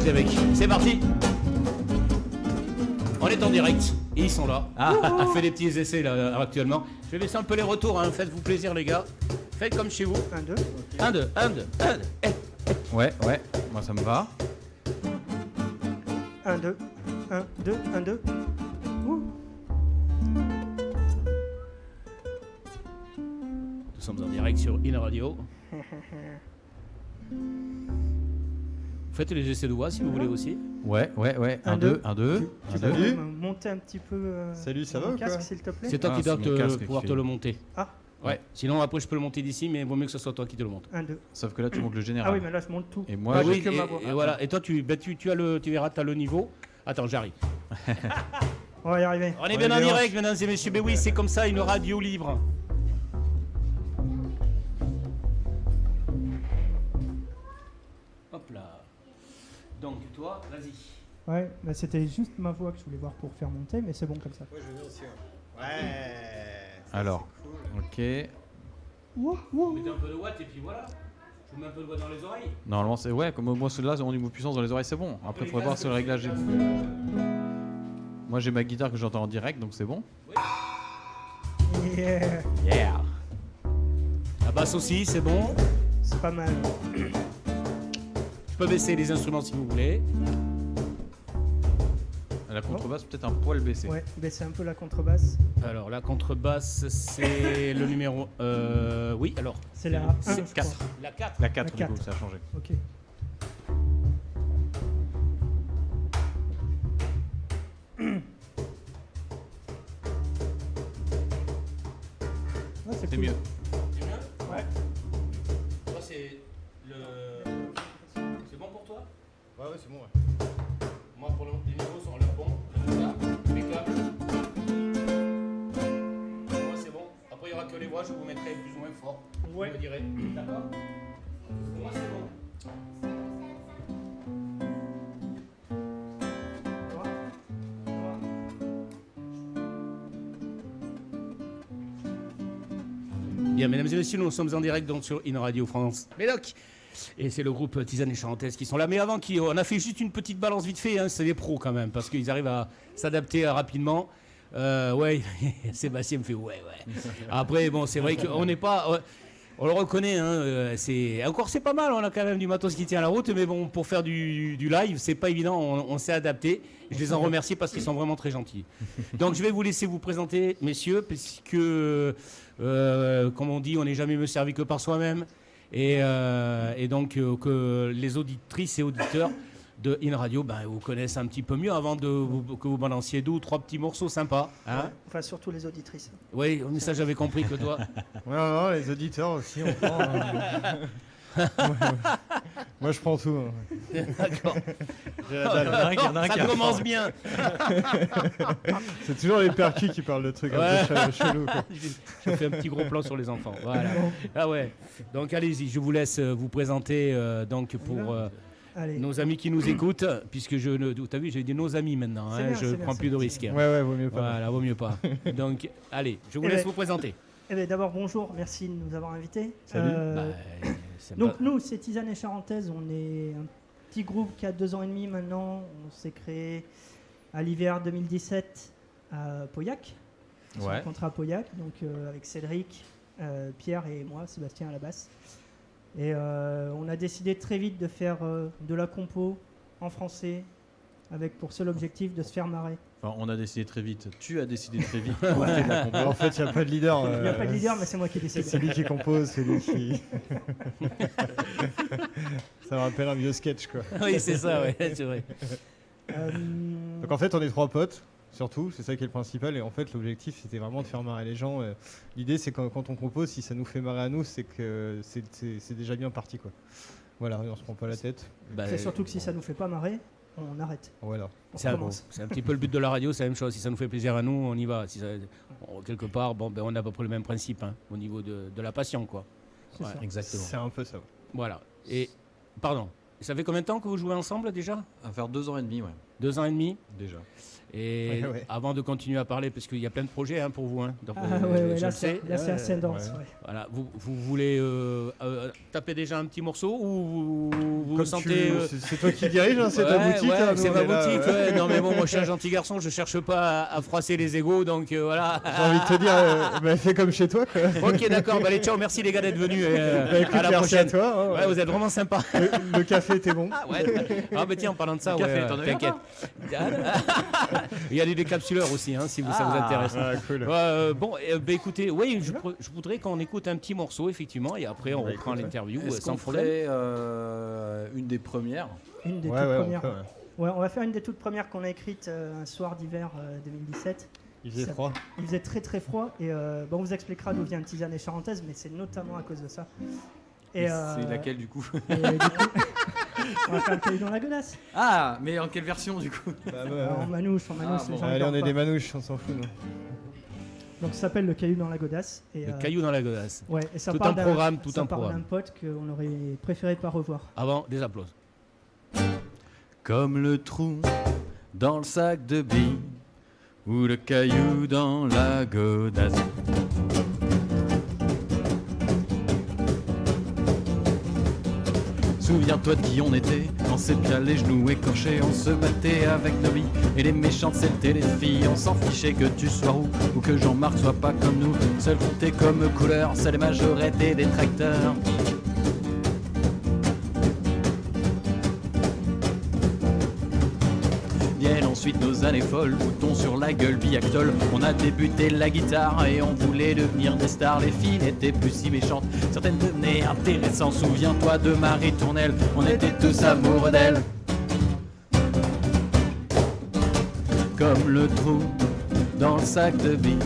les mecs. C'est parti. On est en direct. Et ils sont là. On fait des petits essais là actuellement. Je vais laisser un peu les retours. Hein. Faites-vous plaisir les gars. Faites comme chez vous. 1, 2. 1, 2, 1, 2, 1, 2. Ouais, moi ça me va. 1, 2. 1, 2, 1, 2. Nous sommes en direct sur In-Radio. Faites les essais de voix si vous voulez aussi. Ouais. 1, 1, 2, 1, 2. Tu peux me monter un petit peu Salut, ça va mon ou quoi casque, s'il te plaît? C'est toi qui dois pouvoir te le monter. Ah. Ouais. Sinon après je peux le monter d'ici, mais il vaut mieux que ce soit toi qui te le monte. 1, 2. Sauf que là tu montes le général. Ah oui, mais là je monte tout. Et moi, oui, que ma voix. et voilà. Et toi tu verras, tu as le niveau. Attends, j'arrive. On va y arriver. On est bien en direct, mesdames et messieurs. Mais oui, c'est comme ça, une radio libre. Hop là. Donc toi, vas-y. Ouais, bah c'était juste ma voix que je voulais voir pour faire monter, mais c'est bon comme ça. Ouais, je veux aussi. Ouais. Alors, Cool. ok. Mettez un peu de watts et puis voilà. Je vous mets un peu de watts dans les oreilles. Normalement c'est comme moi celui-là, au niveau puissance dans les oreilles c'est bon. Après il faudrait voir sur le réglage. Moi j'ai ma guitare que j'entends en direct donc c'est bon. Yeah. Yeah. La basse aussi, c'est bon. C'est pas mal. Je peux baisser les instruments si vous voulez. La contrebasse peut-être un poil baissé. Ouais, baisser un peu la contrebasse. Alors la contrebasse, c'est le numéro. Oui, alors. C'est la 1, C'est je 4. crois. La 4. La 4 La du coup 4. ça a changé. Ok. Ouais, C'est cool. mieux. C'est mieux. Ouais. Toi, c'est le. C'est bon pour toi? Ouais, c'est bon, ouais. Moi, pour les niveaux sont leur bon. Là, impeccable. Moi, c'est bon. Après, il n'y aura que les voix, je vous mettrai plus ou moins fort. Ouais. Vous me direz. D'accord? Pour moi, c'est bon. Bien, mesdames et messieurs, nous sommes en direct donc sur In-Radio France Médoc. Et c'est le groupe Tisane et Charentaise qui sont là. Mais avant, on a fait juste une petite balance vite fait. Hein, c'est des pros quand même, parce qu'ils arrivent à s'adapter rapidement. Ouais, Sébastien me fait ouais. Après, bon, c'est vrai qu'on n'est pas... on le reconnaît, hein, c'est pas mal, on a quand même du matos qui tient la route, mais bon, pour faire du live, c'est pas évident, on s'est adapté. Je les en remercie parce qu'ils sont vraiment très gentils. Donc je vais vous laisser vous présenter, messieurs, puisque, comme on dit, on n'est jamais mieux servi que par soi-même. Et donc que les auditrices et auditeurs de In-Radio vous connaissent un petit peu mieux avant que vous balanciez 2 ou 3 petits morceaux sympas. Hein? Enfin, surtout les auditrices. Oui, ça j'avais compris que toi. Non, les auditeurs aussi, on prend. Moi, je prends tout. Hein. D'accord. Ça commence bien. C'est toujours les percus qui parlent de trucs un peu chelous. Je fais un petit gros plan sur les enfants. Voilà. Ah ouais. Donc allez-y, je vous laisse vous présenter donc pour nos amis qui nous écoutent, puisque t'as vu, j'ai dit nos amis maintenant. Hein, je prends plus de risques. Ouais, vaut mieux pas. Voilà, vaut mieux pas. Donc allez, je vous laisse vous présenter. Eh bien, d'abord, bonjour, merci de nous avoir invités. Salut. Donc, nous, c'est Tisane et Charentaise. On est un petit groupe qui a 2 ans et demi maintenant. On s'est créé à l'hiver 2017 à Pauillac. On s'est rencontrés à Pauillac, donc avec Cédric, Pierre et moi, Sébastien à la basse. Et on a décidé très vite de faire de la compo en français, avec pour seul objectif de se faire marrer. Enfin, on a décidé très vite. Tu as décidé très vite. En fait, il n'y a pas de leader. Il n'y a pas de leader, mais c'est moi qui décide. C'est lui qui compose, c'est lui qui. Ça me rappelle un vieux sketch, quoi. Oui, c'est ça, ouais, c'est vrai. Donc en fait, on est 3 potes, surtout, c'est ça qui est le principal. Et en fait, l'objectif, c'était vraiment de faire marrer les gens. L'idée, c'est quand on compose, si ça nous fait marrer à nous, c'est que c'est déjà bien parti, quoi. Voilà, on se prend pas la tête. C'est surtout que si ça nous fait pas marrer, on arrête. Voilà. C'est un petit peu le but de la radio, c'est la même chose. Si ça nous fait plaisir à nous, on y va. Si quelque part, on a à peu près le même principe au niveau de la passion, quoi. C'est ça. Exactement. C'est un peu ça. Voilà. Et, pardon, ça fait combien de temps que vous jouez ensemble déjà? À faire 2 ans et demi, ouais. 2 ans et demi Déjà. Et avant de continuer à parler, parce qu'il y a plein de projets pour vous. Donc, là c'est assez dense. Voilà, vous voulez taper déjà un petit morceau ou vous vous sentez... C'est toi qui dirige, c'est ta boutique. C'est ma boutique. Non mais bon, moi je suis un gentil garçon, je cherche pas à froisser les égos, donc voilà. J'ai envie de te dire, fais comme chez toi. Quoi. Ok, d'accord, allez, ciao, merci les gars d'être venus. Écoute, à la merci prochaine. à toi. Ouais, vous êtes vraiment sympa. Le café était bon. Ah tiens, en parlant de ça, t'inquiète. Il y a des décapsuleurs aussi, si ça vous intéresse. Cool. Écoutez, je voudrais qu'on écoute un petit morceau, effectivement, et après on reprend l'interview sans problème. Une des premières. Une des toutes premières. On va faire une des toutes premières qu'on a écrites un soir d'hiver 2017. Il faisait froid. Il faisait très très froid, et on vous expliquera d'où vient Tisane et Charentaise, mais c'est notamment à cause de ça. Et c'est laquelle du coup, on va faire le Caillou dans la godasse. Ah, mais en quelle version du coup? En manouche. Allez, on est des manouches, on s'en fout. Nous. Donc ça s'appelle le Caillou dans la godasse. Le Caillou dans la godasse. Ouais, et ça tout parle un programme, tout ça un parle programme. d'un pote qu'on aurait préféré pas revoir. Avant, des applaudissements. Comme le trou dans le sac de billes ou le caillou dans la godasse. Souviens-toi de qui on était, on s'est bien les genoux écorchés, on se battait avec nos billes et les méchantes c'était les filles, on s'en fichait que tu sois roux ou que Jean-Marc soit pas comme nous, seul comptait comme couleur, c'est les majorités des tracteurs. Viennent ensuite nos années folles, boutons sur la gueule, biactol. On a débuté la guitare et on voulait devenir des stars. Les filles n'étaient plus si méchantes, certaines devenaient intéressantes. Souviens-toi de Marie Tournelle, on était tous amoureux d'elle. Comme le trou dans le sac de billes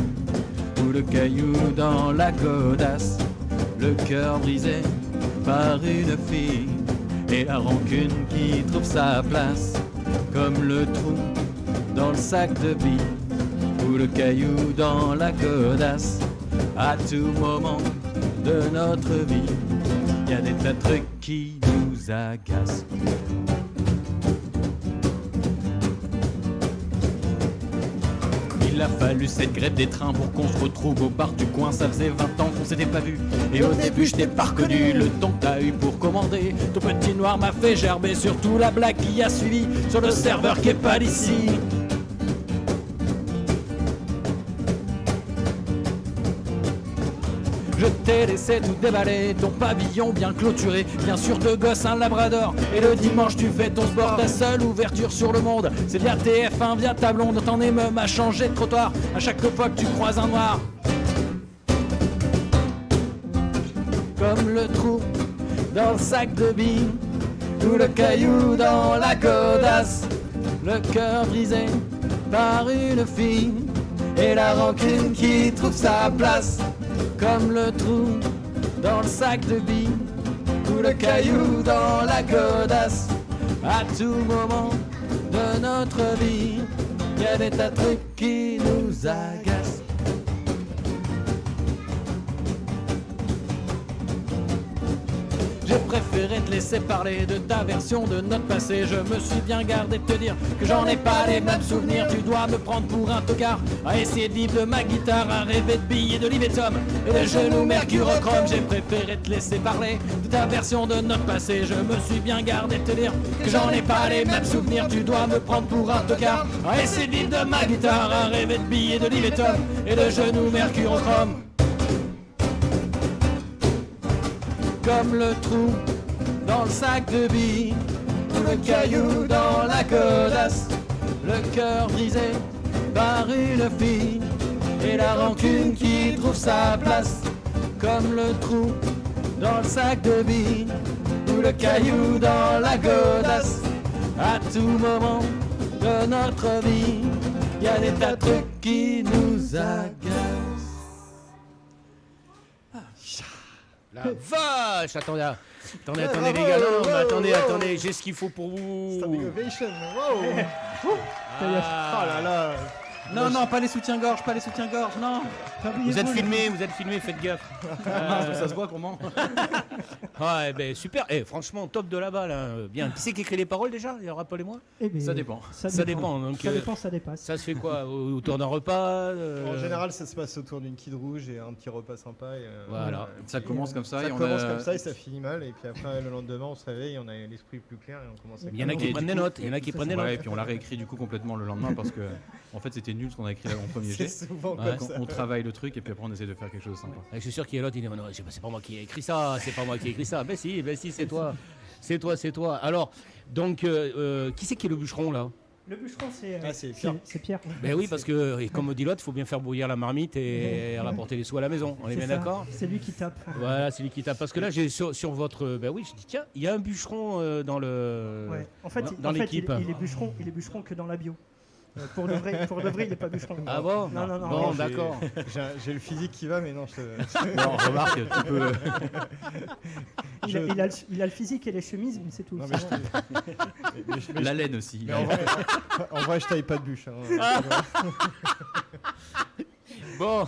ou le caillou dans la godasse, le cœur brisé par une fille et la rancune qui trouve sa place. Comme le trou dans le sac de billes ou le caillou dans la godasse. À tout moment de notre vie, il y a des tas de trucs qui nous agacent. Il a fallu cette grève des trains pour qu'on se retrouve au bar du coin. Ça faisait 20 ans qu'on s'était pas vu et au début je t'ai pas reconnu. Le temps que t'as eu pour commander ton petit noir m'a fait gerber. Surtout la blague qui a suivi sur le serveur qui est pas d'ici. Je t'ai laissé tout déballer, ton pavillon bien clôturé, bien sûr deux gosses, un labrador. Et le dimanche tu fais ton sport, ta seule ouverture sur le monde, c'est via TF1, via ta blonde. T'en es même à changer de trottoir à chaque fois que tu croises un noir. Comme le trou dans le sac de billes ou le caillou dans la godasse, le cœur brisé par une fille et la rancune qui trouve sa place. Comme le trou dans le sac de billes ou le caillou dans la godasse. À tout moment de notre vie, il y a des tas de trucs qui nous agacent. J'ai préféré te laisser parler de ta version de notre passé. Je me suis bien gardé de te dire que j'en ai pas les mêmes souvenirs. Tu dois me prendre pour un tocard, à essayer de vivre de ma guitare, à rêver de billets de Liv et Tom et de genoux mercurochrome. J'ai préféré te laisser parler de ta version de notre passé. Je me suis bien gardé de te dire que j'en ai pas les mêmes souvenirs. Tu dois me prendre pour un tocard, à essayer de vivre de ma guitare, à rêver de billets de Liv et Tom et de genoux mercurochrome. Comme le trou dans le sac de billes ou le caillou dans la godasse, le cœur brisé par une fille et la rancune qui trouve sa place. Comme le trou dans le sac de billes ou le caillou dans la godasse. À tout moment de notre vie, il y a des tas de trucs qui nous agacent. La vache! Attendez les gars, non, attendez, j'ai ce qu'il faut pour vous. Standing ovation, wow. Oh là là. Non, pas les soutiens-gorge, non. Vous êtes filmé, faites gaffe. Ça se voit comment. Ouais, ben super. Franchement, top de là-bas, là. Bien. Qui c'est qui écrit les paroles déjà? Rappelez-moi. Ça dépend. Ça dépend. Donc, ça dépend, ça dépasse. Ça se fait quoi? Autour d'un repas En général, ça se passe autour d'une quille rouge et un petit repas sympa. Et, voilà. Ça commence comme ça. Ça commence comme ça et ça finit mal. Et puis après, le lendemain, on se réveille, on a l'esprit plus clair et on commence à... Il y en a qui prennent des notes. Ouais, et puis on l'a réécrit du coup complètement le lendemain parce que en fait c'était nul ce qu'on a écrit en premier jet. C'est souvent comme ça. On travaille le truc et puis après on essaie de faire quelque chose de sympa. Je suis sûr qu'il y a l'autre, il dit non, c'est pas moi qui ai écrit ça, Ben si, c'est toi. C'est toi. Alors, donc, qui c'est qui est le bûcheron là? Le bûcheron, c'est Pierre. C'est Pierre. Ben oui, parce que, et comme dit l'autre, il faut bien faire bouillir la marmite et rapporter les sous à la maison. On est bien d'accord? C'est lui qui tape. Voilà, c'est lui qui tape. Parce que là, j'ai sur votre. Ben oui, je dis tiens, il y a un bûcheron dans le. Ouais. En fait, l'équipe. Il est bûcheron que dans la bio. Pour de vrai, il n'est pas bûcheron. Ah bon? Non. Bon, d'accord. J'ai le physique qui va, mais non, Non, remarque, tu peux. Il a le physique et les chemises, mais c'est tout. Non, La laine aussi. Mais en vrai, je taille pas de bûche. Bon.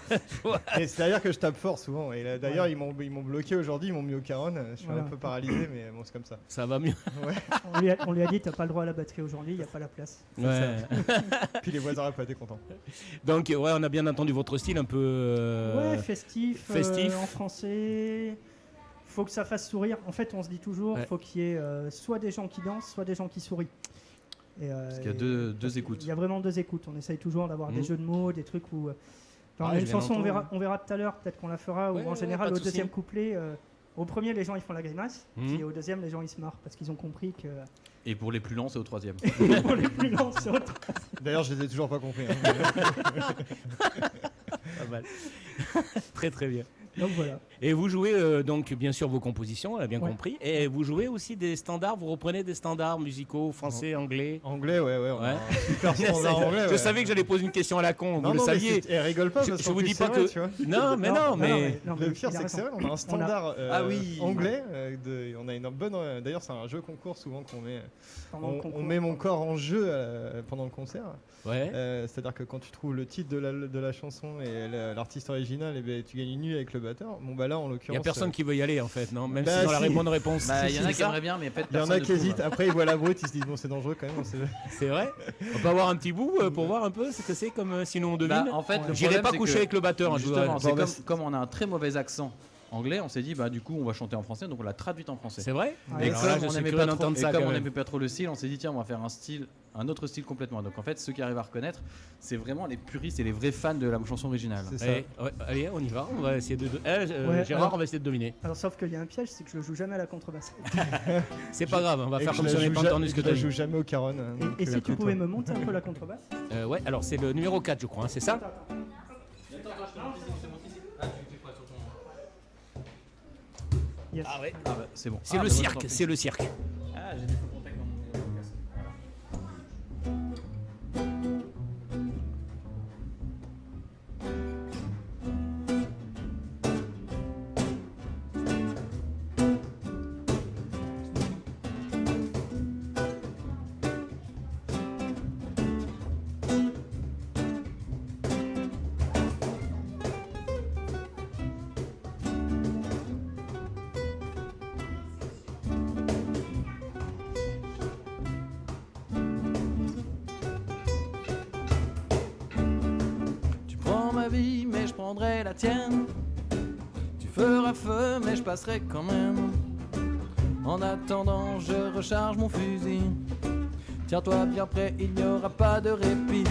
Et c'est-à-dire que je tape fort souvent. Et d'ailleurs, ils m'ont bloqué aujourd'hui, ils m'ont mis au caron. Je suis un peu paralysé, mais bon, c'est comme ça. Ça va mieux. Ouais. On lui a dit, t'as pas le droit à la batterie aujourd'hui, il n'y a pas la place. Ouais. Puis les voisins n'ont pas été contents. Donc, ouais, on a bien entendu votre style un peu. Ouais, festif. En français. Faut que ça fasse sourire. En fait, on se dit toujours, faut qu'il y ait soit des gens qui dansent, soit des gens qui sourient. Parce qu'il y a deux écoutes. Il y a vraiment 2 écoutes. On essaye toujours d'avoir des jeux de mots, des trucs où. Une chanson, on verra tout à l'heure, peut-être qu'on la fera, où en général, au deuxième couplet, au premier, les gens ils font la grimace, puis au deuxième, les gens ils se marrent parce qu'ils ont compris que. Et pour les plus lents, c'est au troisième. Pour les plus lents, c'est au troisième. D'ailleurs, je les ai toujours pas compris. Pas mal. Très très bien. Donc voilà. Et vous jouez donc bien sûr vos compositions, on a bien Ouais. compris. Et vous jouez aussi des standards, vous reprenez des standards musicaux, français, anglais. Anglais, ouais. On a Ouais. un super standard anglais. Je savais que j'allais poser une question à la con, vous le saviez. Et rigole pas, parce Je vous dis pas vrai, que. tu vois. Non, mais Le pire, c'est que c'est vrai, on a un standard anglais. On a une bonne. D'ailleurs, c'est un jeu concours souvent qu'on met. On met mon corps en jeu pendant le concert. Ouais. C'est-à-dire que quand tu trouves le titre de la chanson et l'artiste original, et ben, tu gagnes une nuit avec le batteur. Bon, bah là, en l'occurrence. Il n'y a personne qui veut y aller en fait, non? Même Bah, si dans la si. bonne réponse. Il y en a qui aimeraient bien, mais peut-être Il y en a qui hésitent. Après, ils voient la brute, ils se disent bon, c'est dangereux quand même. C'est vrai? On peut avoir un petit bout pour voir un peu ce que c'est comme sinon on devine. En fait, J'irai pas coucher avec le batteur. Justement, comme on a un très mauvais accent anglais, on s'est dit du coup on va chanter en français, donc on l'a traduite en français. C'est vrai? Et Alors là, je suis curieux d'entendre ça. Comme on n'aimait pas trop le style, on s'est dit tiens, on va faire un autre style complètement. Donc en fait, ceux qui arrivent à reconnaître, c'est vraiment les puristes et les vrais fans de la chanson originale. C'est ça. Allez, on y va. On va essayer de. Gérard, alors- on va essayer de deviner. Alors, sauf qu'il y a un piège, c'est que je joue jamais à la contrebasse. C'est pas grave, on va Et faire que comme si on n'avait pas entendu ce que je tu la as joue dit. jamais au caron. Et si tu pouvais me monter un peu la contrebasse? Ouais, alors c'est le numéro 4, je crois, hein, c'est ça? Yes. Ah ouais. C'est bon. C'est le cirque, c'est le cirque. Ah, j'ai des faux contacts dans mon casque. Tu prends ma vie, mais je prendrai la tienne. Tu feras feu, mais je passerai quand même. En attendant, je recharge mon fusil. Tiens-toi bien prêt, il n'y aura pas de répit.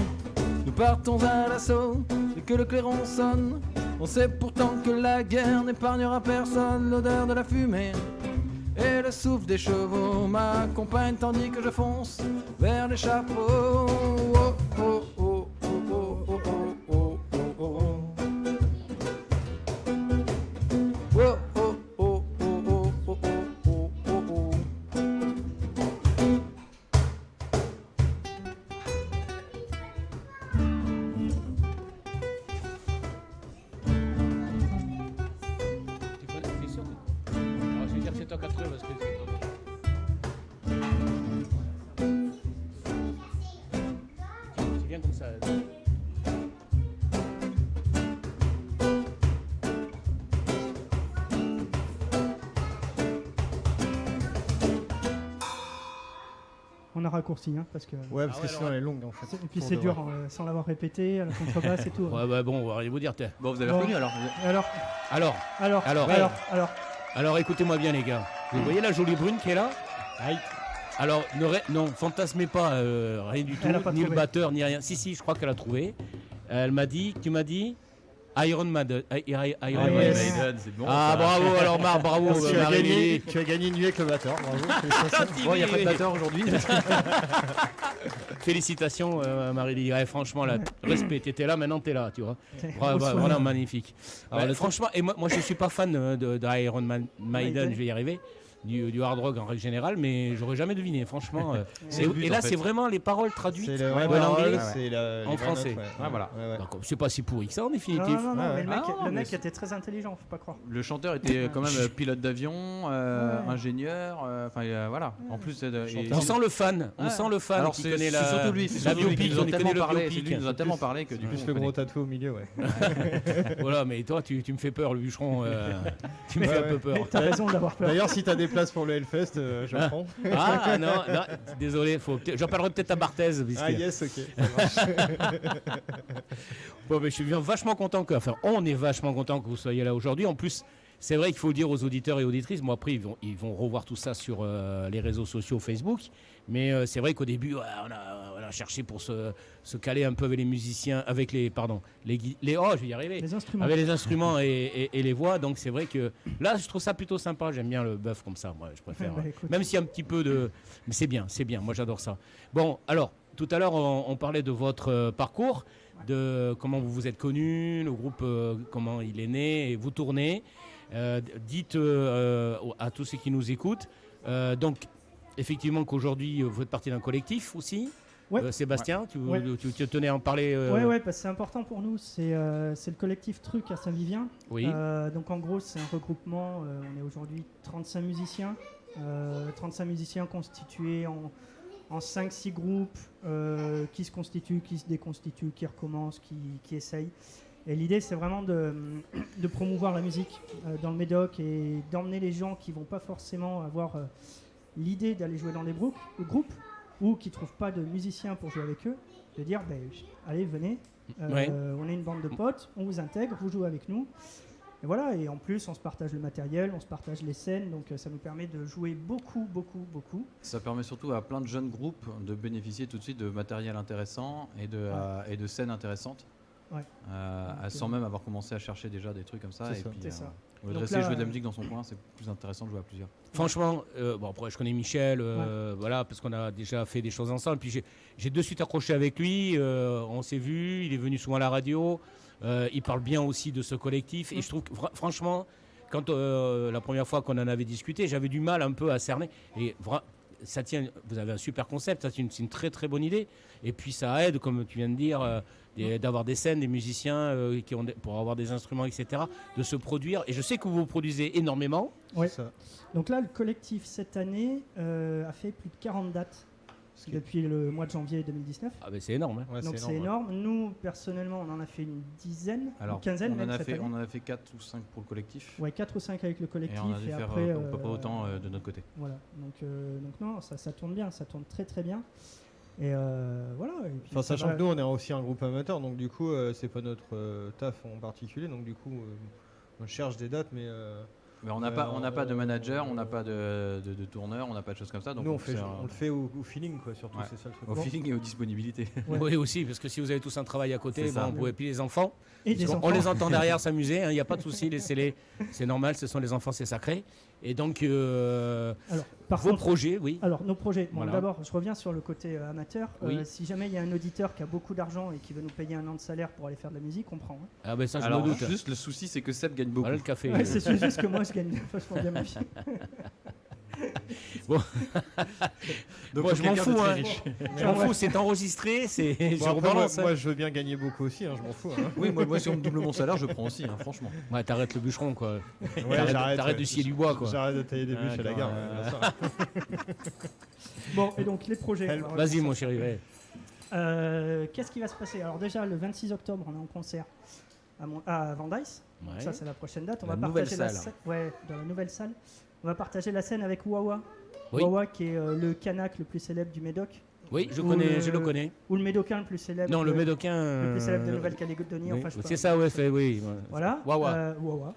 Nous partons à l'assaut, dès que le clairon sonne. On sait pourtant que la guerre n'épargnera personne. L'odeur de la fumée et le souffle des chevaux m'accompagnent tandis que je fonce vers les chapeaux. Oh, oh, oh, oh, oh, oh, oh, oh, oh, oh. Oh, oh, oh, oh, oh, oh, oh, oh, oh. C'est sûr que. Alors, je vais dire que c'est toi 4 parce que c'est toi. C'est bien comme ça. on a raccourci, hein, parce que. Ouais, parce que sinon elle est longue en fait. Et puis c'est dur, sans l'avoir répété, à la contrebasse et tout. Ouais, bah bon, on va rien vous dire. Bon, vous avez reconnu alors. Alors, écoutez-moi bien, les gars. Vous voyez la jolie brune qui est là? Aïe. Alors, non, fantasmez pas rien du tout, Elle a pas ni trouvé. le batteur, ni rien. Si, je crois qu'elle a trouvé. Tu m'as dit Iron Maiden. Maiden, c'est bon. Ah, ça. bravo, alors bravo, Tu as Marie-Lily. gagné une nuit avec le batteur. Bravo. Félicitations. Bon, il n'y a pas de batteur aujourd'hui. Félicitations, Marie-Lily. Ouais, franchement, là, respect, t'étais là, maintenant t'es là, tu vois. Bonsoir. Vraiment magnifique. Alors, Franchement, et moi je suis pas fan de Iron Maiden, je vais y arriver. Du hard rock en règle générale, mais j'aurais jamais deviné, franchement. Et là, c'est vraiment les paroles traduites C'est le en parole, anglais, c'est les en vraies français. notes, ouais. Ah, voilà. Ouais. Donc, c'est pas si pourri que ça en Non, définitif. non, mais le mec, Ah, non, le mais mec c'est- était très intelligent, faut pas croire. Le chanteur était quand même pilote d'avion, Ouais. ingénieur, voilà. En plus, On sent le fan, Alors qui c'est connaît c'est surtout lui, c'est la surtout lui qui biopic, nous a on tellement connaît le parlé, biopic. c'est lui qui nous a tellement parlé que du coup Plus on le connaît. gros tatoué au milieu, ouais. Voilà, mais toi, tu me fais peur, le bûcheron. Tu me fais un peu peur. T'as raison d'avoir peur. D'ailleurs, si t'as des places pour le Hellfest, je prends. Ah non, désolé, j'en parlerai peut-être à Barthez. Ah yes, ok. Ça marche. Bon, mais je suis vachement content on est vachement content que vous soyez là aujourd'hui. En plus, c'est vrai qu'il faut le dire aux auditeurs et auditrices. Moi, après, ils vont revoir tout ça sur les réseaux sociaux, Facebook. Mais c'est vrai qu'au début, on a cherché pour se caler un peu avec les musiciens, avec je vais y arriver. Les instruments. Avec les instruments et les voix. Donc c'est vrai que là, je trouve ça plutôt sympa. J'aime bien le bœuf comme ça. Moi, je préfère. Bah, écoute. Même s'il y a un petit peu de. Mais c'est bien. Moi, j'adore ça. Bon, alors, tout à l'heure, on parlait de votre parcours, de comment vous vous êtes connus, le groupe, comment il est né, et vous tournez. Dites à tous ceux qui nous écoutent. Donc, effectivement, qu'aujourd'hui, vous faites partie d'un collectif aussi. Ouais. Sébastien, Ouais. tu tenais à en parler. Ouais, parce que c'est important pour nous. C'est le collectif Truc à Saint-Vivien. Oui. Donc en gros, c'est un regroupement. On est aujourd'hui 35 musiciens. 35 musiciens constitués en 5-6 groupes qui se constituent, qui se déconstituent, qui recommencent, qui essayent. Et l'idée, c'est vraiment de promouvoir la musique dans le Médoc et d'emmener les gens qui vont pas forcément avoir l'idée d'aller jouer dans des groupes ou qui ne trouvent pas de musiciens pour jouer avec eux, de dire allez, venez, Ouais. on est une bande de potes, on vous intègre, vous jouez avec nous. Et voilà, et en plus, on se partage le matériel, on se partage les scènes, donc ça nous permet de jouer beaucoup. Ça permet surtout à plein de jeunes groupes de bénéficier tout de suite de matériel intéressant et de scènes intéressantes. Ouais. Sans même avoir commencé à chercher déjà des trucs comme ça. C'est Et ça. puis, C'est ça. au lieu de Donc rester là, jouer de la musique dans son coin, c'est plus intéressant de jouer à plusieurs. Franchement, après je connais Michel, voilà, parce qu'on a déjà fait des choses ensemble. Puis j'ai de suite accroché avec lui, on s'est vu, il est venu souvent à la radio, il parle bien aussi de ce collectif. Et je trouve que franchement, quand la première fois qu'on en avait discuté, j'avais du mal un peu à cerner. Et ça tient, vous avez un super concept, c'est une très très bonne idée. Et puis ça aide, comme tu viens de dire, d'avoir des scènes, des musiciens pour avoir des instruments, etc., de se produire. Et je sais que vous produisez énormément. Ouais. Ça. Donc là, le collectif, cette année, a fait plus de 40 dates Ce qui- depuis le mois de janvier 2019. Ah ben c'est énorme. Hein. Ouais, Donc c'est énorme. Nous, personnellement, on en a fait une dizaine, Alors, une quinzaine on même en a cette fait, année. on en a fait 4 ou 5 pour le collectif. Ouais, 4 ou 5 avec le collectif. Et on a dû faire après, pas autant de notre côté. Voilà. Donc non, ça tourne bien, ça tourne très très bien. Et voilà. Et puis Enfin, ça sachant va- que nous, on est aussi un groupe amateur, donc du coup, c'est pas notre taf en particulier, donc du coup, on cherche des dates, mais Mais on n'a pas de manager, on n'a pas de tourneur, on n'a pas de choses comme ça. Donc nous, on c'est le fait au feeling, quoi, surtout, Ouais. c'est ça le truc. au feeling et aux disponibilités. Ouais. Oui aussi, parce que si vous avez tous un travail à côté, C'est ça. bon, vous pouvez puis les enfants. Et des On enfants. les entend derrière s'amuser, il n'y a pas de souci, laissez-les. C'est normal, ce sont les enfants, c'est sacré. Et donc, Alors, par vos contre, projets, oui. alors nos projets. Bon, Voilà. d'abord, je reviens sur le côté amateur. Oui. Si jamais il y a un auditeur qui a beaucoup d'argent et qui veut nous payer un an de salaire pour aller faire de la musique, on prend. Hein. Ah ben ça, je Alors, me doute. juste le souci, c'est que Seb gagne beaucoup. Voilà le café. Ouais, c'est juste que moi, je gagne vachement bien ma vie. Donc, Moi, faut je m'en quelqu'un de fous, très hein. riche. Je m'en fous, c'est enregistré, c'est. Bon, je après, rebalance. moi, je veux bien gagner beaucoup aussi, hein, je m'en fous. Hein. Oui, moi, si on me double mon salaire, je prends aussi, hein, franchement. Ouais, t'arrêtes le bûcheron, quoi. Ouais, T'arrêtes de scier du bois, quoi. J'arrête de tailler des bûches à la gare. D'accord, bien sûr. Bon, et donc les projets. Elle- Alors, Vas-y, mon chéri. Ouais. Qu'est-ce qui va se passer? Alors déjà, le 26 octobre, on est en concert à Vendice. Ouais. Ça, c'est la prochaine date. On La va nouvelle partager la salle. scène. Ouais, dans la nouvelle salle. On va partager la scène avec Wawa. Wawa qui est le Kanak le plus célèbre du Médoc. Oui, je le connais. Ou le Médocain le plus célèbre. Non, le Médocain. Le plus célèbre de Nouvelle-Calédonie. Oui, enfin, je sais c'est pas. ça, ouais, fait, oui. Voilà. Wawa. Wawa.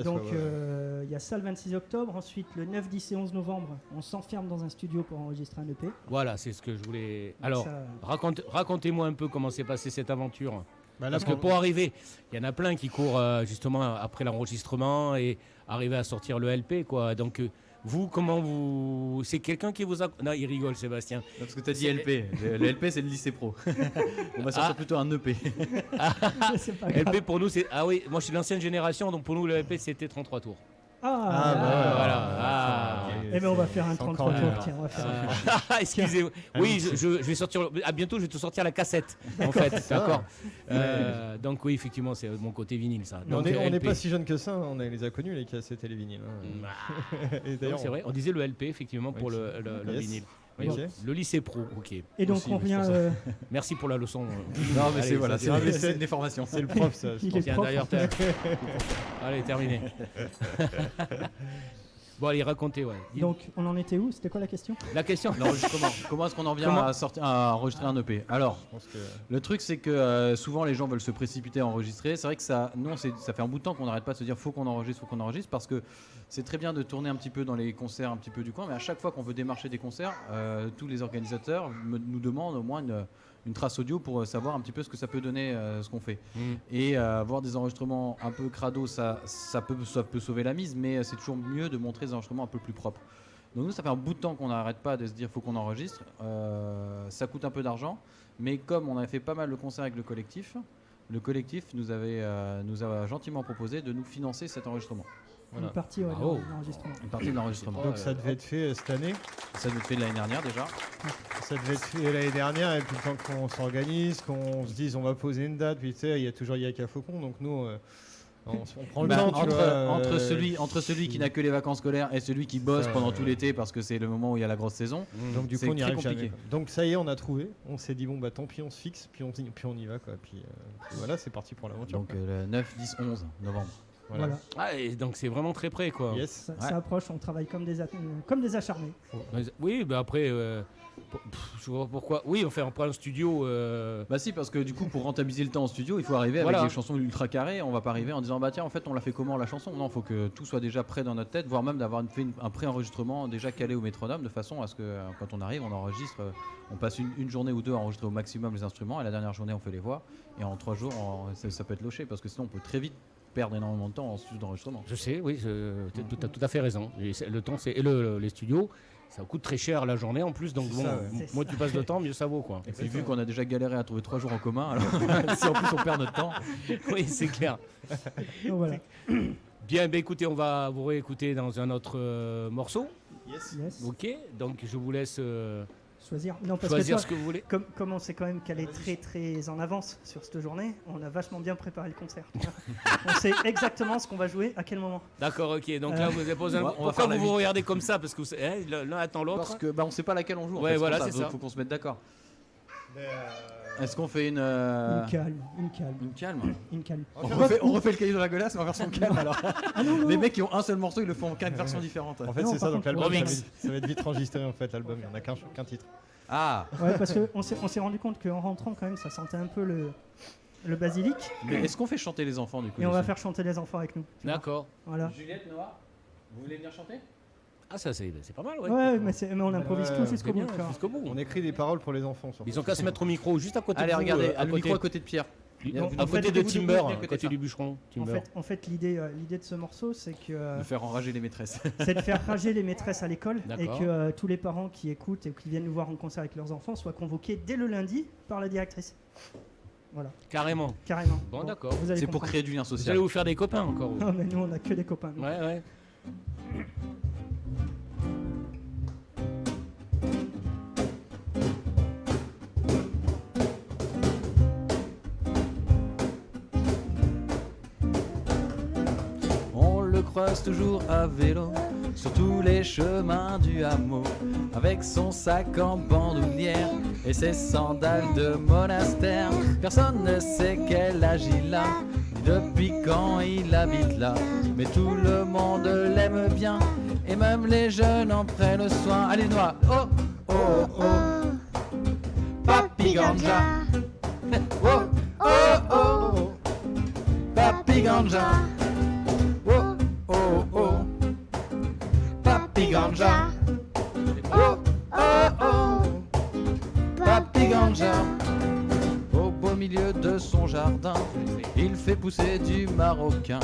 Donc il y a ça le 26 octobre. Ensuite, le 9, 10 et 11 novembre, on s'enferme dans un studio pour enregistrer un EP. Voilà, c'est ce que je voulais. Alors, ça... racontez-moi un peu comment s'est passée cette aventure. Bah là, Parce que pour arriver, il y en a plein qui courent justement après l'enregistrement et arriver à sortir le LP, quoi. Donc, vous, comment vous... C'est quelqu'un qui vous a... Non, il rigole, Sébastien. Non, parce que tu as dit LP. Le LP, c'est le lycée pro. On va sortir plutôt un EP. C'est pas grave. LP, pour nous, c'est... Ah oui, moi, je suis de l'ancienne génération, donc pour nous, le LP, c'était 33 tours. Voilà. Eh bien, on va faire un 33 tours. Tiens, on va faire excusez-moi. Oui, je vais sortir. À bientôt, je vais te sortir la cassette. En fait, d'accord. Donc oui, effectivement, c'est mon côté vinyle, ça. On n'est pas si jeune que ça. On les a connus les cassettes et les vinyles. Et d'ailleurs, c'est vrai. On disait le LP effectivement pour le vinyle. Oui, le lycée pro, ok. Et donc on revient. Merci pour la leçon. Non, mais c'est une déformation. C'est le prof, ça. Tiens, d'ailleurs, allez, terminé. Bon, allez, racontez, ouais. Donc, on en était où? C'était quoi la question? La question, l'enregistrement. Comment est-ce qu'on en vient à enregistrer un EP? Alors, le truc, c'est que souvent les gens veulent se précipiter à enregistrer. C'est vrai que ça fait un bout de temps qu'on n'arrête pas de se dire faut qu'on enregistre, parce que c'est très bien de tourner un petit peu dans les concerts un petit peu du coin, mais à chaque fois qu'on veut démarcher des concerts, tous les organisateurs nous demandent au moins une trace audio pour savoir un petit peu ce que ça peut donner, ce qu'on fait. Et avoir des enregistrements un peu crado, ça peut sauver la mise, mais c'est toujours mieux de montrer des enregistrements un peu plus propres. Donc nous, ça fait un bout de temps qu'on n'arrête pas de se dire faut qu'on enregistre. Ça coûte un peu d'argent, mais comme on a fait pas mal de concerts avec le collectif nous a gentiment proposé de nous financer cet enregistrement. Voilà. Une partie de l'enregistrement. Une partie de l'enregistrement. Donc ça devait être fait cette année. Ça devait être fait l'année dernière déjà. Ça devait être fait l'année dernière, et puis le temps qu'on s'organise, qu'on se dise on va poser une date, puis tu sais, il y a toujours Yaka Faucon, donc nous on prend le temps. Entre celui qui n'a que les vacances scolaires et celui qui bosse pendant tout l'été parce que c'est le moment où il y a la grosse saison. Donc du coup on y arrive jamais. Donc ça y est, on a trouvé. On s'est dit bon bah tant pis, on se fixe, puis on y va quoi. Puis voilà, c'est parti pour l'aventure. Donc le 9, 10, 11 novembre. Voilà. Ah, et donc c'est vraiment très près, quoi. Yes. Ça approche, on travaille comme des acharnés. Oui, bah après, je vois pourquoi. Oui, on prend un studio. Bah si, parce que du coup, pour rentabiliser le temps en studio, il faut arriver avec des chansons ultra carrées. On va pas arriver en disant bah tiens, en fait, on l'a fait comment la chanson? Non, il faut que tout soit déjà prêt dans notre tête, voire même d'avoir fait un pré-enregistrement déjà calé au métronome, de façon à ce que quand on arrive, on enregistre. On passe une journée ou deux à enregistrer au maximum les instruments, et la dernière journée, on fait les voix. Et en 3 jours, ça peut être loché, parce que sinon, on peut très vite perdre énormément de temps en studio d'enregistrement. Je sais, oui, tu as tout à fait raison. Le temps, et les studios, ça coûte très cher la journée en plus, donc moins tu passes de temps, mieux ça vaut, quoi. Et puis vu qu'on a déjà galéré à trouver 3 jours en commun, alors si en plus on perd notre temps. Oui, c'est clair. Donc, voilà. Bien, écoutez, on va vous réécouter dans un autre morceau. Yes. Ok, donc je vous laisse choisir. Non, parce choisir que ce que vous voulez. Comme on s'est quand même calé très en avance sur cette journée, on a vachement bien préparé le concert. On sait exactement ce qu'on va jouer, à quel moment. D'accord, ok. Donc là, vous avez posé pourquoi vous regardez comme ça? Parce que l'un attend l'autre. Parce que on sait pas laquelle on joue. Ouais, voilà, c'est ça. Faut qu'on se mette d'accord. Est-ce qu'on fait une calme. On refait le cahier de la Golasse, mais en version calme alors. Non. Les mecs qui ont un seul morceau, ils le font en 4 versions différentes. En fait, c'est ça, donc l'album, ça va être vite enregistré en fait, l'album, il n'y en a qu'un titre. Ah ouais, parce qu'on s'est rendu compte qu'en rentrant, quand même, ça sentait un peu le basilic. Mais est-ce qu'on fait chanter les enfants du coup? Et on va faire chanter les enfants avec nous. D'accord. Voilà. Juliette, Noah, vous voulez venir chanter? Ah, ça c'est pas mal, ouais. Ouais, mais on improvise tout jusqu'au bout. On écrit des paroles pour les enfants. Ils ont qu'à se mettre au micro juste à côté de vous. Allez, regardez, le micro à côté de Pierre. À côté de Timber, à côté du bûcheron. En fait, l'idée de ce morceau, c'est que... de faire enrager les maîtresses. C'est de faire rager les maîtresses à l'école et que tous les parents qui écoutent et qui viennent nous voir en concert avec leurs enfants soient convoqués dès le lundi par la directrice. Voilà. Carrément. Bon, d'accord. C'est pour créer du lien social. Vous allez vous faire des copains encore. Non, mais nous, on a que des copains. Nous. Ouais. Croise toujours à vélo sur tous les chemins du hameau, avec son sac en bandoulière et ses sandales de monastère. Personne ne sait quel âge il a, ni depuis quand il habite là. Mais tout le monde l'aime bien, et même les jeunes en prennent soin. Allez, Noix, oh, oh, oh, Papi Ganja. Oh, oh, oh, Papi Ganja. Oh, oh, oh, Papi Ganja. Oh, oh, oh, Papi Ganja. Au beau milieu de son jardin, il fait pousser du marocain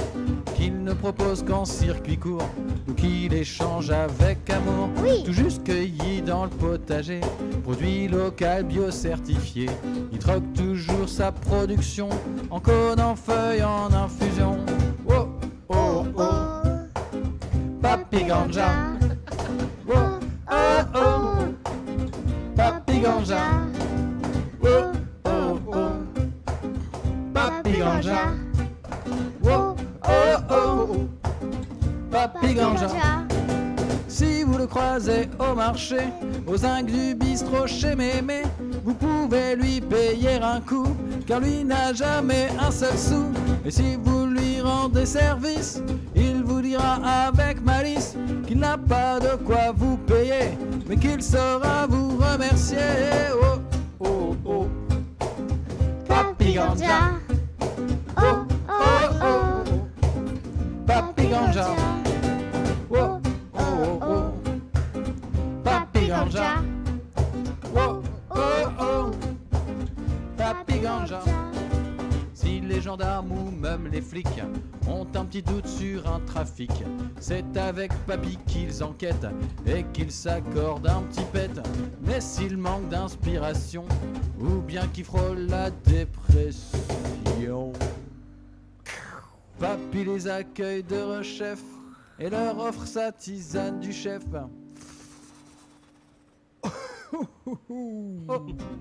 qu'il ne propose qu'en circuit court ou qu'il échange avec amour. Oui. Tout juste cueilli dans le potager, produit local bio-certifié. Il troque toujours sa production en cône, en feuilles, en infusion. Oh, oh, oh, Papi Ganja. Oh, oh, oh, Papi Ganja. Oh, oh, oh, Papi Ganja. Oh, oh, oh, Papi Ganja. Si vous le croisez au marché, aux zincs du bistrot chez Mémé, vous pouvez lui payer un coup, car lui n'a jamais un seul sou. Et si vous lui rendez service, il vous dira avec malice qu'il n'a pas de quoi vous payer, mais qu'il saura vous remercier. Oh, oh, oh, Papi Ganja. Oh, oh, oh, Papi Ganja. Oh, oh, oh, Papi Ganja. Oh, oh, oh, Papi Ganja. Si les gendarmes ou même les flics ont un petit doute sur un trafic, c'est avec Papy qu'ils enquêtent et qu'ils s'accordent un petit pet. Mais s'ils manquent d'inspiration ou bien qu'ils frôlent la dépression, Papy les accueille de rechef et leur offre sa tisane du chef. Oh,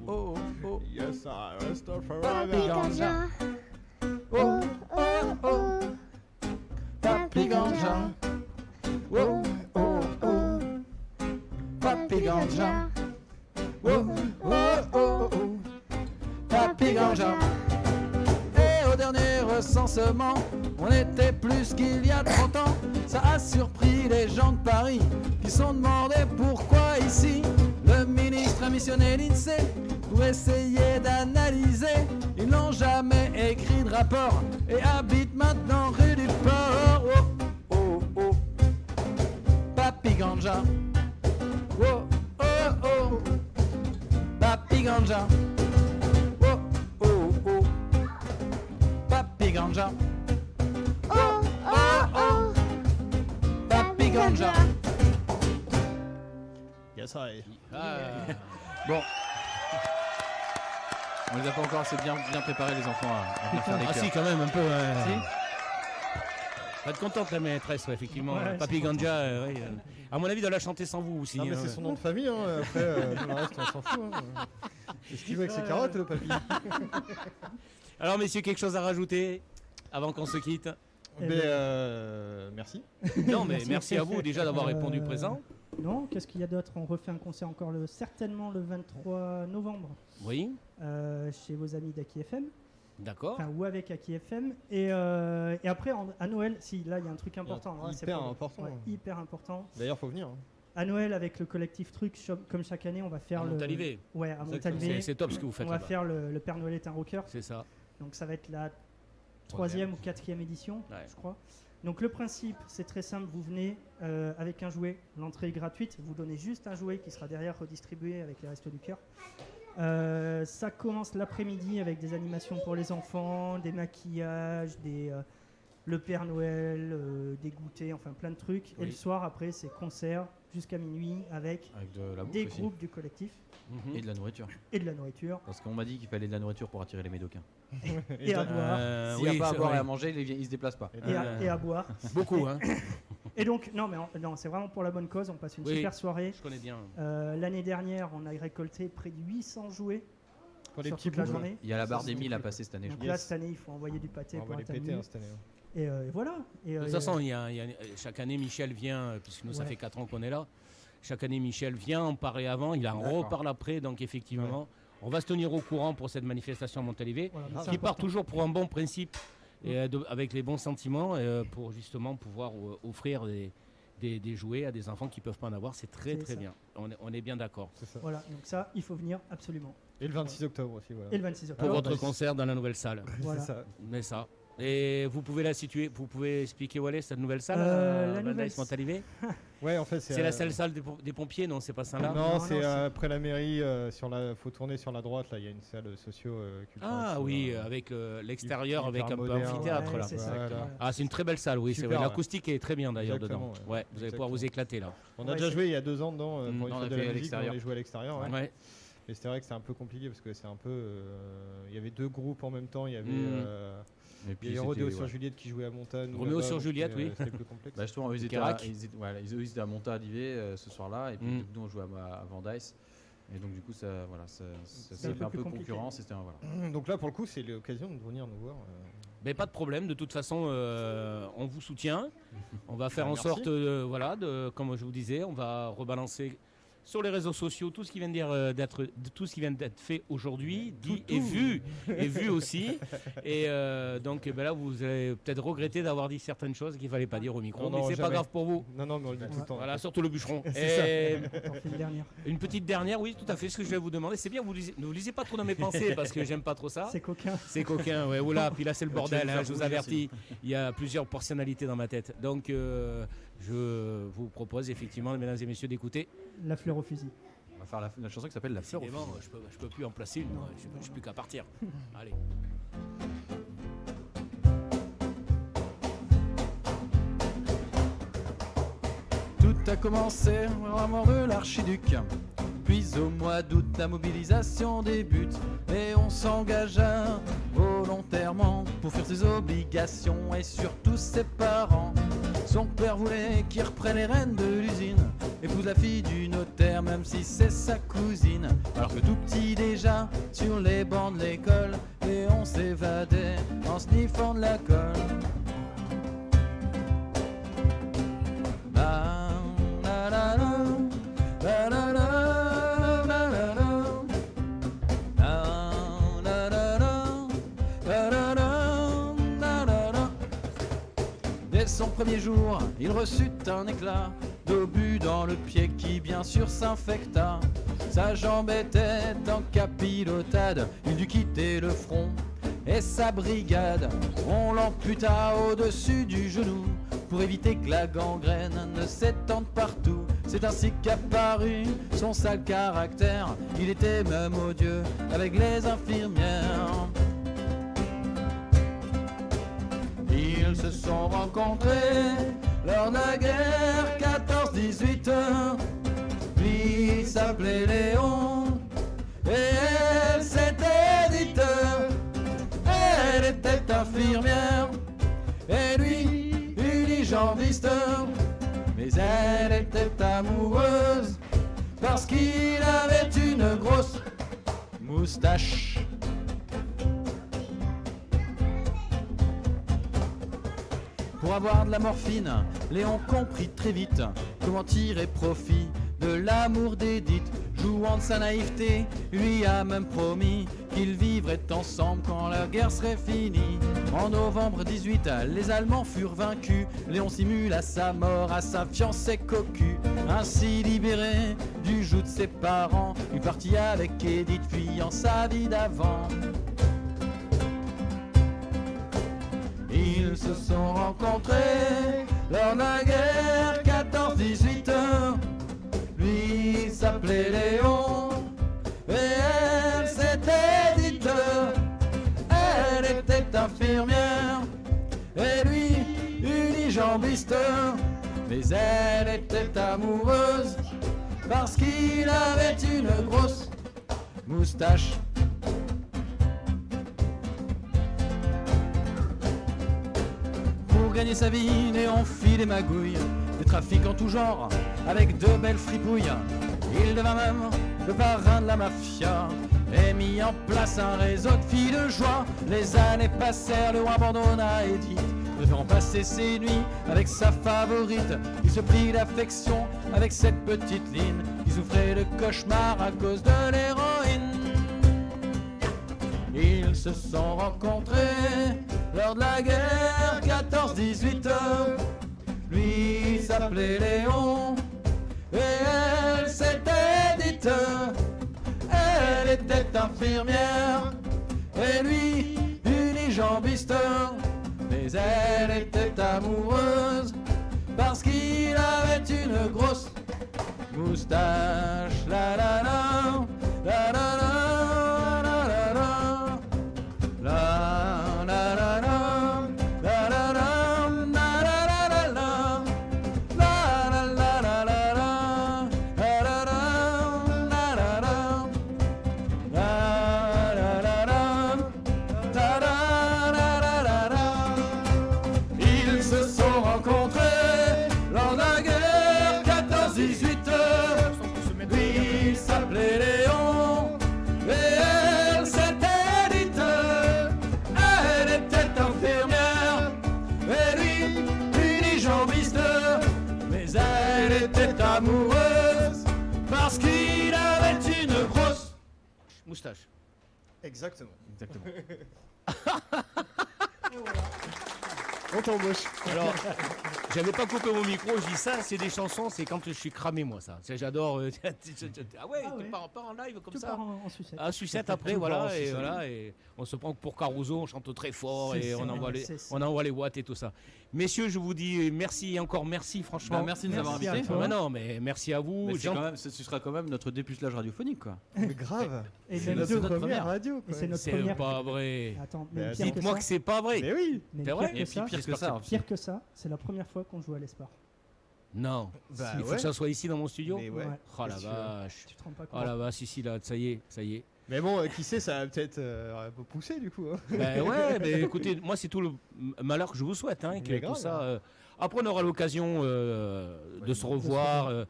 oh, oh. Yes, I rest Papi Ganja. Oh, oh, oh, Papi Ganja. Oh, oh, oh, Papi Ganja. Oh, oh, oh, Papi Ganja. Et au dernier recensement, on était plus qu'il y a 30 ans. Ça a surpris les gens de Paris qui sont demandé pourquoi ici. Le ministre a missionné l'INSEE pour essayer d'analyser. Ils n'ont jamais écrit de rapport et habitent maintenant rue du Port. Oh, oh, oh, Papi Ganja. Oh, oh, oh, Papi Ganja. Oh, oh, oh, Papi Ganja. Oh, oh, oh, Papi Ganja. Yes, I. Bon. On les a pas encore assez bien préparés les enfants à venir faire des Ah chœurs. si, quand même, un peu. Si. Va être contente la maîtresse, ouais, effectivement. Ouais, Papi c'est Ganja, ouais, à mon avis, doit la chanter sans vous aussi. Non, mais hein. c'est son nom de famille, hein. Après, le reste, on s'en fout. Hein. Qu'est-ce qu'il veut avec ses carottes, le papy? Alors, messieurs, quelque chose à rajouter avant qu'on se quitte? Merci. Non, mais merci à vous déjà d'avoir répondu présent. Non, qu'est-ce qu'il y a d'autre? On refait un concert encore certainement le 23 novembre Oui, chez vos amis d'Aki FM, d'accord. enfin ou avec Aki FM. Et après à Noël, si là il y a un truc important. Là, c'est Hyper pour- important. ouais, hyper important. D'ailleurs, faut venir. Hein. À Noël avec le collectif Truc, comme chaque année, on va faire À Montalivet. Ouais, à C'est Montalivet. C'est top ce que vous faites On va là-bas. faire le Père Noël est un rocker. C'est ça. Donc ça va être la 3e ou 4e édition, Ouais. je crois. Donc le principe, c'est très simple, vous venez avec un jouet, l'entrée est gratuite, vous donnez juste un jouet qui sera derrière redistribué avec les Restos du Cœur. Ça commence l'après-midi avec des animations pour les enfants, des maquillages, le Père Noël, des goûters, enfin plein de trucs. Oui. Et le soir, après, c'est concert jusqu'à minuit avec Avec de la bouffe des aussi. groupes du collectif Mhm. Et de la nourriture. et de la nourriture. Parce qu'on m'a dit qu'il fallait de la nourriture pour attirer les médocains. Et à boire. S'il n'y a pas à c'est boire et vrai. à manger, ils se déplacent pas. Et à boire. Beaucoup, hein. Et donc, non, c'est vraiment pour la bonne cause. On passe une Oui. super soirée. Je connais bien. L'année dernière, on a récolté près de 800 jouets Pour les sur petits toute la bouts. journée. Il y a la barre Ça, des c'est 1000 à cool. passer cette année, je Donc crois. là, cette année, il faut envoyer du pâté On pour va les atteindre péter 1000. hein, cette année. Et voilà. Et, De toute façon, chaque année, Michel vient, puisque nous, ça Ouais. fait 4 ans qu'on est là. Chaque année, Michel vient, on paraît avant, il en D'accord. reparle après. Donc, effectivement, on va se tenir au courant pour cette manifestation à Montalivet, voilà, donc qui c'est part important. toujours pour un bon principe, et avec les bons sentiments pour justement pouvoir offrir des jouets à des enfants qui ne peuvent pas en avoir. C'est très bien. On est bien d'accord. Voilà, donc ça, il faut venir absolument. Et le 26 octobre aussi. Voilà. Et le 26 octobre. Pour votre concert dans la nouvelle salle. Voilà. C'est ça. Mais ça. Et vous pouvez la situer, vous pouvez expliquer où elle est, cette nouvelle salle la nouvelle Montalivet. Ouais, en fait, c'est la salle des pompiers, non? C'est pas ça là? Non, c'est après la mairie. Faut tourner sur la droite. Là, il y a une salle socio-culturelle. Ah oui, avec l'extérieur, avec un peu amphithéâtre là. C'est ça, Ah, c'est une très belle salle, oui. Super, C'est vrai. L'acoustique est très bien d'ailleurs dedans. Ouais. Ouais, vous allez pouvoir vous éclater là. On a déjà joué il y a 2 ans dedans pour une on fête a de fait la à musique. l'extérieur. On a joué à l'extérieur. Ouais. Ouais. Et c'était vrai que c'est un peu compliqué parce que c'est un peu. Il y avait 2 groupes en même temps. Il y avait. Et Il y a Roméo sur Juliette qui jouait à Montagne. Roméo sur Juliette, oui. C'était plus complexe. Bah justement, ils étaient à Montagne ce soir-là, et puis nous on jouait à Vendice. Et donc du coup, ça fait un peu concurrence. Et Donc là, pour le coup, c'est l'occasion de venir nous voir. Mais pas de problème, de toute façon, on vous soutient. On va faire en sorte, comme je vous disais, on va rebalancer sur les réseaux sociaux tout ce qui vient d'être fait aujourd'hui, dit et vu aussi. Et donc là, vous allez peut-être regretter d'avoir dit certaines choses qu'il ne fallait pas dire au micro, mais c'est pas grave pour vous. Non, mais on le dit tout le temps. Voilà, surtout le bûcheron. Une petite dernière, oui, tout à fait, ce que je vais vous demander. C'est bien, ne vous lisez pas trop dans mes pensées parce que j'aime pas trop ça. C'est coquin. C'est coquin, ouais. Oula, puis là c'est le bordel, je vous avertis. Il y a plusieurs personnalités dans ma tête. Donc je vous propose effectivement, mesdames et messieurs, d'écouter La fleur au fusil. on va faire la chanson qui s'appelle La fleur au fusil. Je peux plus en placer une, je suis plus qu'à partir. Allez. Tout a commencé à la mort de l'archiduc. Puis au mois d'août, la mobilisation débute et on s'engagea volontairement pour fuir ses obligations et surtout ses parents. Son père voulait qu'il reprenne les rênes de l'usine, épouse la fille du notaire même si c'est sa cousine. Alors que tout petit déjà, sur les bancs de l'école, et on s'évadait en sniffant de la colle. Dès son premier jour, il reçut un éclat d'obus dans le pied qui bien sûr s'infecta. Sa jambe était en capilotade, il dut quitter le front et sa brigade. On l'amputa au-dessus du genou pour éviter que la gangrène ne s'étende partout. C'est ainsi qu'apparut son sale caractère. Il était même odieux avec les infirmières. Ils se sont rencontrés lors de la guerre 14-18. Lui s'appelait Léon et elle s'était dite. Elle était infirmière et lui unijambiste. Mais elle était amoureuse parce qu'il avait une grosse moustache. Pour avoir de la morphine, Léon comprit très vite comment tirer profit de l'amour d'Édith. Jouant de sa naïveté, lui a même promis qu'ils vivraient ensemble quand la guerre serait finie. En novembre 18, les Allemands furent vaincus. Léon simula sa mort à sa fiancée cocu. Ainsi libéré du joug de ses parents, il partit avec Édith fuyant sa vie d'avant. Ils se sont rencontrés lors de la guerre 14-18. Lui s'appelait Léon et elle s'était dite. Elle était infirmière et lui unijambiste. Mais elle était amoureuse parce qu'il avait une grosse moustache. Pour gagner sa vie, Léon fit des magouilles, des trafics en tout genre, avec de belles fripouilles. Il devint même le parrain de la mafia et mit en place un réseau de filles de joie. Les années passèrent, le roi abandonna Édith, préférant passer ses nuits avec sa favorite. Il se prit d'affection avec cette petite Lynn qui souffrait de cauchemars à cause de l'héroïne. Ils se sont rencontrés lors de la guerre 14-18. Lui s'appelait Léon et elle s'était dite, elle était infirmière et lui unijambiste, mais elle était amoureuse parce qu'il avait une grosse moustache. La la la, la la la, la la la, la la la la, la la la. Amoureuse parce qu'il avait une grosse moustache. Exactement. Voilà. On t'embauche. Alors, j'avais pas coupé mon micro, je dis ça, c'est des chansons, c'est quand je suis cramé, moi, ça. J'adore. Ah ouais, Ah ouais. Tu pars en live comme Tu ça. pars en sucette. Ah, sucette après, voilà, et on se prend pour Caruso, on chante très fort et on envoie les watts et tout ça. Messieurs, je vous dis merci et encore merci, franchement. Bah, merci de nous avoir Merci invités. à toi. Non, mais merci à vous. Mais ce sera quand même notre dépucelage radiophonique, quoi. Mais grave. Et C'est même notre deux. première radio. Et quoi. c'est notre C'est première. pas vrai. Attends, Mais mais pire que Dites-moi ça. que c'est pas vrai. Mais oui. Mais C'est vrai. pire Et que puis ça. pire que ça. Pire que ça, c'est la première fois qu'on joue à l'Espoir. Non. Bah Il faut ouais. que ça soit ici dans mon studio. Mais ouais. Ouais. Oh la Bien sûr. vache. Tu te rends pas Oh compte. la vache, ici là, ça y est. Mais bon, qui sait, ça va peut-être un peu pousser du coup. Hein. Ben ouais, mais écoutez, moi c'est tout le malheur que je vous souhaite, hein, que Mais tout grave, ça. Après, on aura l'occasion de se revoir,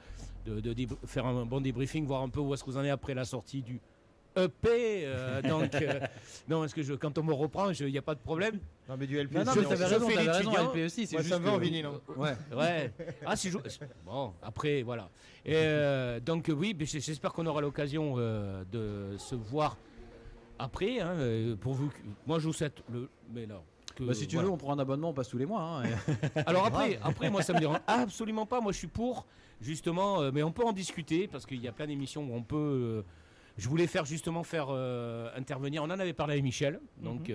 faire un bon débriefing, voir un peu où est-ce que vous en êtes après la sortie du EP. Non, est-ce que quand on me reprend, il n'y a pas de problème. Non mais du LP. Non, Je mais t'avais fais raison, l'étudiant. LP aussi. C'est Moi, juste ça me va que- en vinyle. Hein. Ouais. Ouais. Ah, si je... Bon, après, voilà. Et donc oui, mais j'espère qu'on aura l'occasion de se voir après. Hein, pour vous, moi je vous souhaite le. Mais là. Bah, si tu veux, on prend un abonnement, on passe tous les mois. Hein, et- Alors après, moi ça me dérange absolument pas. Moi je suis pour, justement, mais on peut en discuter parce qu'il y a plein d'émissions où on peut. Je voulais faire intervenir. On en avait parlé avec Michel, donc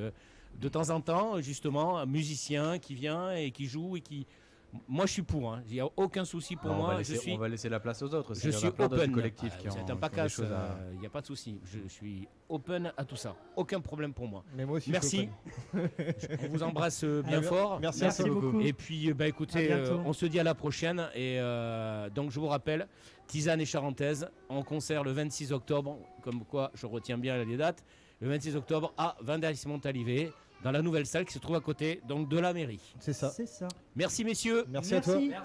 de temps en temps, justement, un musicien qui vient et qui joue et qui. Moi je suis pour. Il n'y a aucun souci pour Non, moi. on va laisser la place aux autres. Je Il y en a suis plein d'autres open. collectifs qui C'est ont- un qui ont des pacasse, choses à- il n'y a pas de souci. Je suis open à tout ça. Aucun problème pour moi. Mais moi aussi. Merci. On vous embrasse bien Allez, fort. Merci, Merci à toi. beaucoup. Et puis, écoutez, À bientôt. on se dit à la prochaine. Et donc, je vous rappelle, Tisane et Charentaise en concert le 26 octobre. Comme quoi, je retiens bien les dates. Le 26 octobre à Vindalis-Montalivet, dans la nouvelle salle qui se trouve à côté donc de la mairie. C'est ça. C'est ça. Merci, messieurs. Merci à toi. Merci.